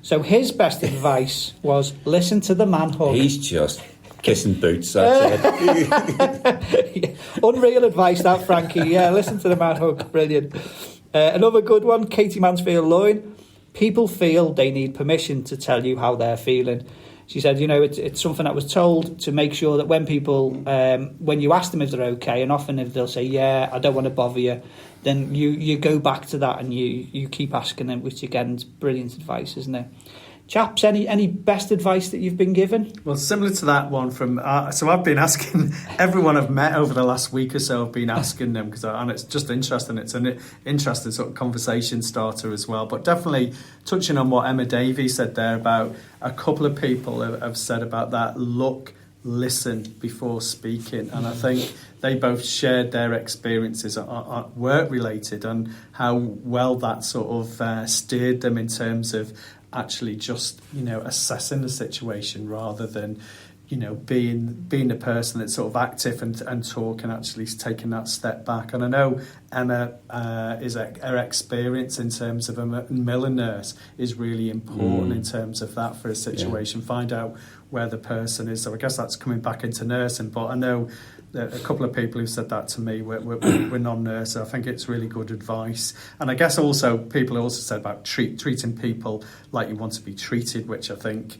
So his best advice was listen to the man hug. He's just kissing boots, that's it. Unreal advice that, Frankie. Yeah, listen to the man hug, brilliant. Another good one, Katie Mansfield Loyne. People feel they need permission to tell you how they're feeling. She said, it's something that was told to make sure that when people, when you ask them if they're okay, and often if they'll say, yeah, I don't want to bother you, then you go back to that and you keep asking them, which again is brilliant advice, isn't it? Chaps, any best advice that you've been given? Well, similar to that one from... so I've been asking everyone I've met over the last week or so, I've been asking them, and it's just interesting. It's an interesting sort of conversation starter as well. But definitely touching on what Emma Davies said there about a couple of people have said about that, look, listen before speaking. And I think they both shared their experiences work-related and how well that sort of steered them in terms of actually just assessing the situation rather than being the person that's sort of active and talk, and actually taking that step back. And I know Emma her experience in terms of a Miller nurse is really important in terms of that for a situation. Find out where the person is. So I guess that's coming back into nursing, but I know a couple of people who said that to me we're non-nurse. So I think it's really good advice. And I guess also people also said about treating people like you want to be treated, which I think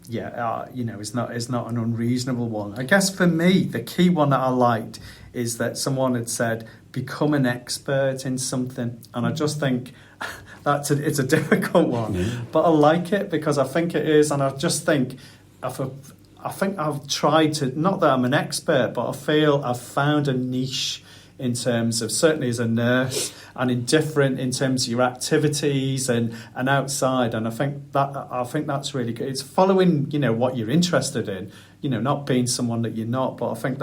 is not an unreasonable one. I guess for me the key one that I liked is that someone had said become an expert in something, and I just think it's a difficult one, but I like it because I think it is. And I just think I think I've tried to, not that I'm an expert, but I feel I've found a niche in terms of, certainly as a nurse, and in terms of your activities and outside. And I think that's really good. It's following, what you're interested in, not being someone that you're not. But I think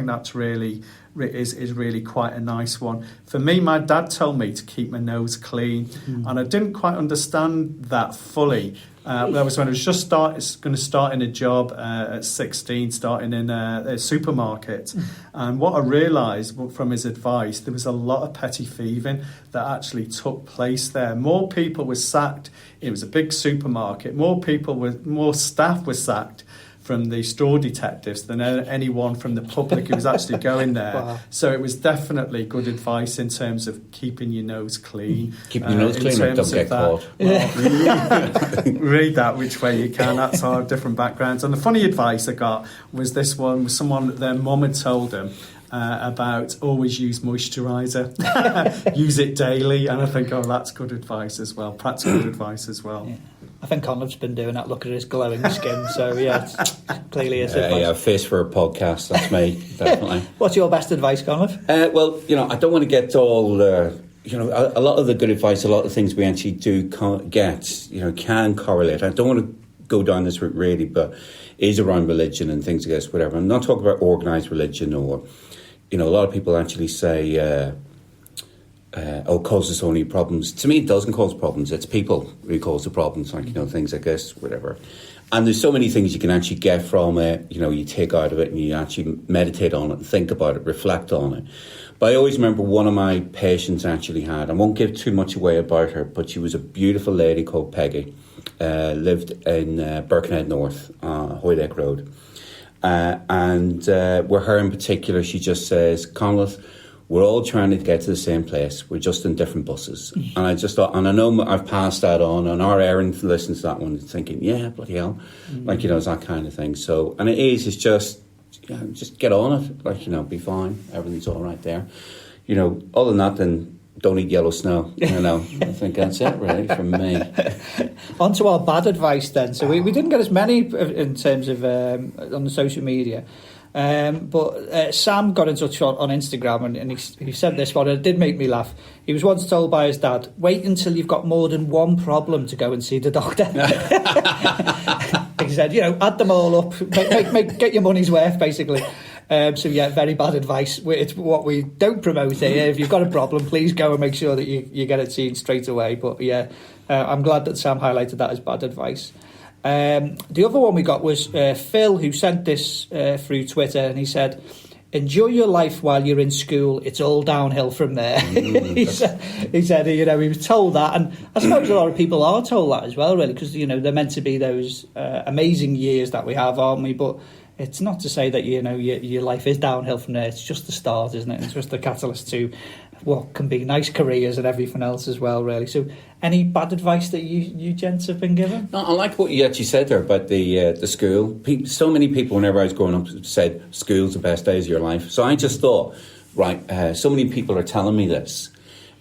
that's really is really quite a nice one. For me, my dad told me to keep my nose clean, and I didn't quite understand that fully That was when I was just going to start in a job at 16, starting in a supermarket. And what I realised from his advice, there was a lot of petty thieving that actually took place there. More people were sacked. It was a big supermarket. More staff were sacked from the store detectives than anyone from the public who was actually going there. Wow. So it was definitely good advice in terms of keeping your nose clean. Keeping your nose clean, don't get caught. Well, read that which way you can. That's our different backgrounds. And the funny advice I got was this one, was someone, their mum had told them about always use moisturiser, use it daily. And I think, that's good advice as well, practical advice as well. Yeah. I think Conleth's been doing that. Look at his glowing skin. So, it's clearly is advice. Yeah, face for a podcast. That's me, definitely. What's your best advice, Conleth? Well, I don't want to get all... a lot of the good advice, a lot of things we actually do get, can correlate. I don't want to go down this route really, but is around religion and things, I guess, whatever. I'm not talking about organised religion or, a lot of people actually say... causes only problems. To me, it doesn't cause problems. It's people who cause the problems, like, things like this, whatever. And there's so many things you can actually get from it. You take out of it and you actually meditate on it, think about it, reflect on it. But I always remember one of my patients actually had, I won't give too much away about her, but she was a beautiful lady called Peggy, lived in Birkenhead North, Hoydeck Road. And with her in particular, she just says, Conleth, we're all trying to get to the same place. We're just in different buses. And I just thought, and I know I've passed that on, and our Erin listens to that one thinking, yeah, bloody hell. It's that kind of thing. So, and it's just get on it. Be fine. Everything's all right there. Other than that, then don't eat yellow snow. I think that's it really from me. On to our bad advice then. So we didn't get as many in terms of on the social media. But Sam got in touch on Instagram and he said this one, and it did make me laugh. He was once told by his dad, wait until you've got more than one problem to go and see the doctor. He said, add them all up, get your money's worth, basically. Very bad advice. It's what we don't promote here. If you've got a problem, please go and make sure that you get it seen straight away. But I'm glad that Sam highlighted that as bad advice. The other one we got was Phil, who sent this through Twitter, and he said, enjoy your life while you're in school, it's all downhill from there. He said he was told that, and I suppose a lot of people are told that as well, really, because they're meant to be those amazing years that we have, aren't we? But it's not to say that your life is downhill from there. It's just the start, isn't it? It's just the catalyst to what can be nice careers and everything else as well, really. So any bad advice that you gents have been given? No, I like what you actually said there about the school. So many people, whenever I was growing up, said school's the best days of your life. So I just thought, so many people are telling me this.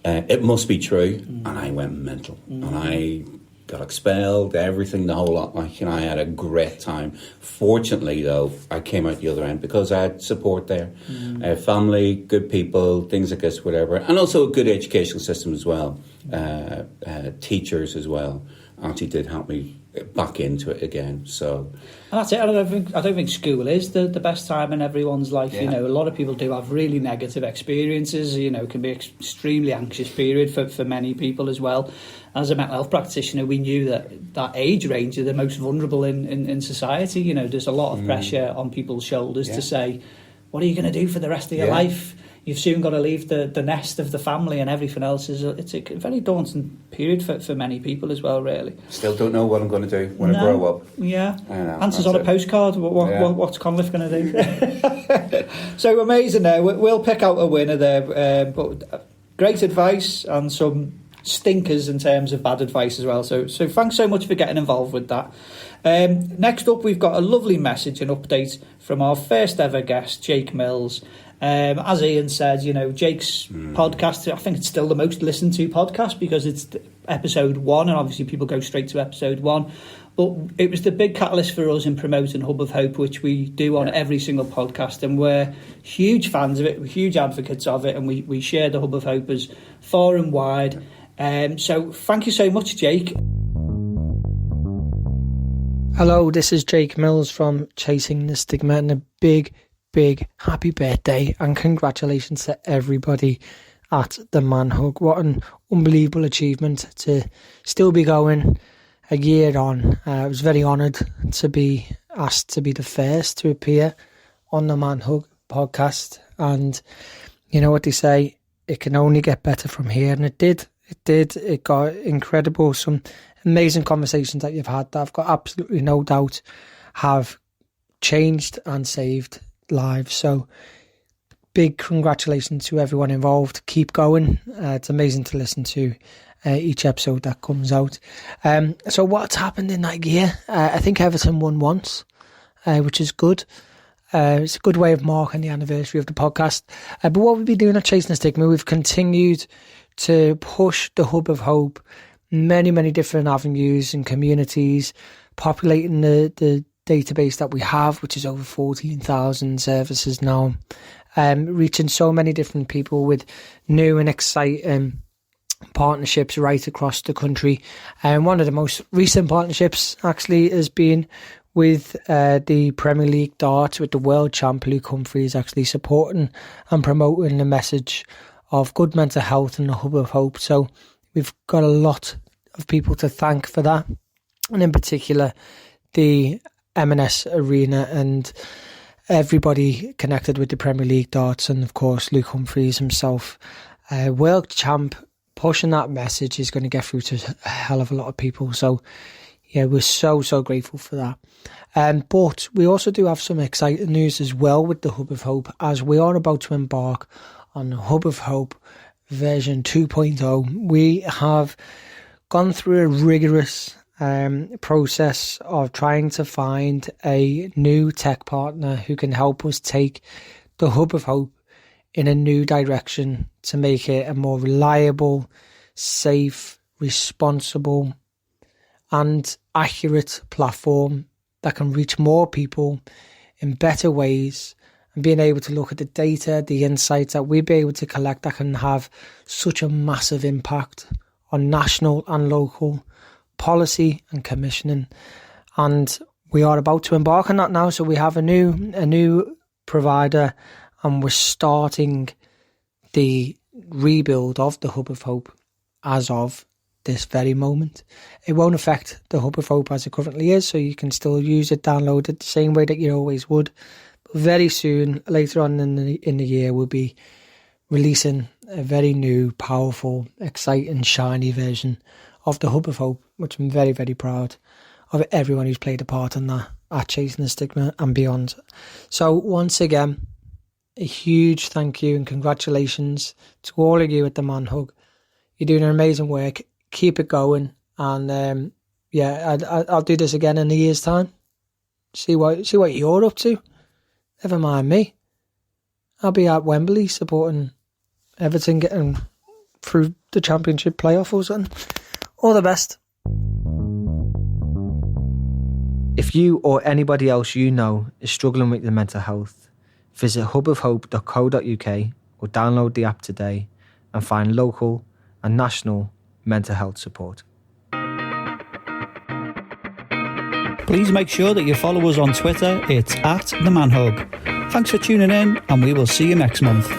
It must be true. And I went mental. And I got expelled, everything, the whole lot. I had a great time. Fortunately, though, I came out the other end because I had support there. Family, good people, things like this, whatever. And also a good educational system as well. Teachers as well actually did help me back into it again. So, and that's it. I don't think school is the best time in everyone's life. Yeah. A lot of people do have really negative experiences. It can be an extremely anxious period for many people as well. As a mental health practitioner, we knew that age range are the most vulnerable in society. There's a lot of pressure on people's shoulders to say, what are you going to do for the rest of your life? You've soon got to leave the nest of the family and everything else. It's a very daunting period for many people as well, really. Still don't know what I'm going to do when I grow up. Yeah. Answers on a postcard. What's Conleth going to do? So amazing there. We'll pick out a winner there. But great advice and some stinkers in terms of bad advice as well. So thanks so much for getting involved with that. Next up, we've got a lovely message and update from our first ever guest, Jake Mills. As Ian said, Jake's podcast, I think it's still the most listened to podcast because it's episode 1, and obviously people go straight to episode 1. But it was the big catalyst for us in promoting Hub of Hope, which we do on every single podcast, and we're huge fans of it, we're huge advocates of it, and we share the Hub of Hope as far and wide. So thank you so much, Jake. Hello, this is Jake Mills from Chasing the Stigma, and a big happy birthday and congratulations to everybody at the Man Hug. What an unbelievable achievement to still be going. a year on. I was very honoured to be asked to be the first to appear on the Man Hug podcast. And you know what they say, it can only get better from here. And it did. It got incredible. Some amazing conversations that you've had that I've got absolutely no doubt have changed and saved lives. So big congratulations to everyone involved. Keep going. It's amazing to listen to each episode that comes out. So what's happened in that year? I think Everton won once, which is good. It's a good way of marking the anniversary of the podcast. But what we've been doing at Chasing the Stigma, we've continued to push the Hub of Hope, many, many different avenues and communities, populating the database that we have, which is over 14,000 services now, reaching so many different people with new and exciting partnerships right across the country. And one of the most recent partnerships actually has been with the Premier League darts, with the world champ Luke Humphries actually supporting and promoting the message of good mental health and the Hub of Hope. So we've got a lot of people to thank for that, and in particular the M&S Arena and everybody connected with the Premier League darts, and of course Luke Humphries himself, world champ, pushing that message is going to get through to a hell of a lot of people. So yeah, we're so grateful for that. But we also do have some exciting news as well with the Hub of Hope, as we are about to embark on the Hub of Hope version 2.0. We have gone through a rigorous process of trying to find a new tech partner who can help us take the Hub of Hope in a new direction to make it a more reliable, safe, responsible and accurate platform that can reach more people in better ways, and being able to look at the data, the insights that we'll be able to collect that can have such a massive impact on national and local policy and commissioning. And we are about to embark on that now. So we have a new provider, and we're starting the rebuild of the Hub of Hope as of this very moment. It won't affect the Hub of Hope as it currently is, so you can still use it, download it the same way that you always would. But very soon, later on in the year, we'll be releasing a very new, powerful, exciting, shiny version of the Hub of Hope, which I'm very, very proud of everyone who's played a part in that at Chasing the Stigma and beyond. So once again, a huge thank you and congratulations to all of you at the Man Hug. You're doing an amazing work. Keep it going, and I'll do this again in a year's time. See what you're up to. Never mind me. I'll be at Wembley supporting Everton getting through the Championship playoff or something. All the best. If you or anybody else you know is struggling with their mental health, visit hubofhope.co.uk or download the app today and find local and national mental health support. Please make sure that you follow us on Twitter. It's @TheManHug. Thanks for tuning in, and we will see you next month.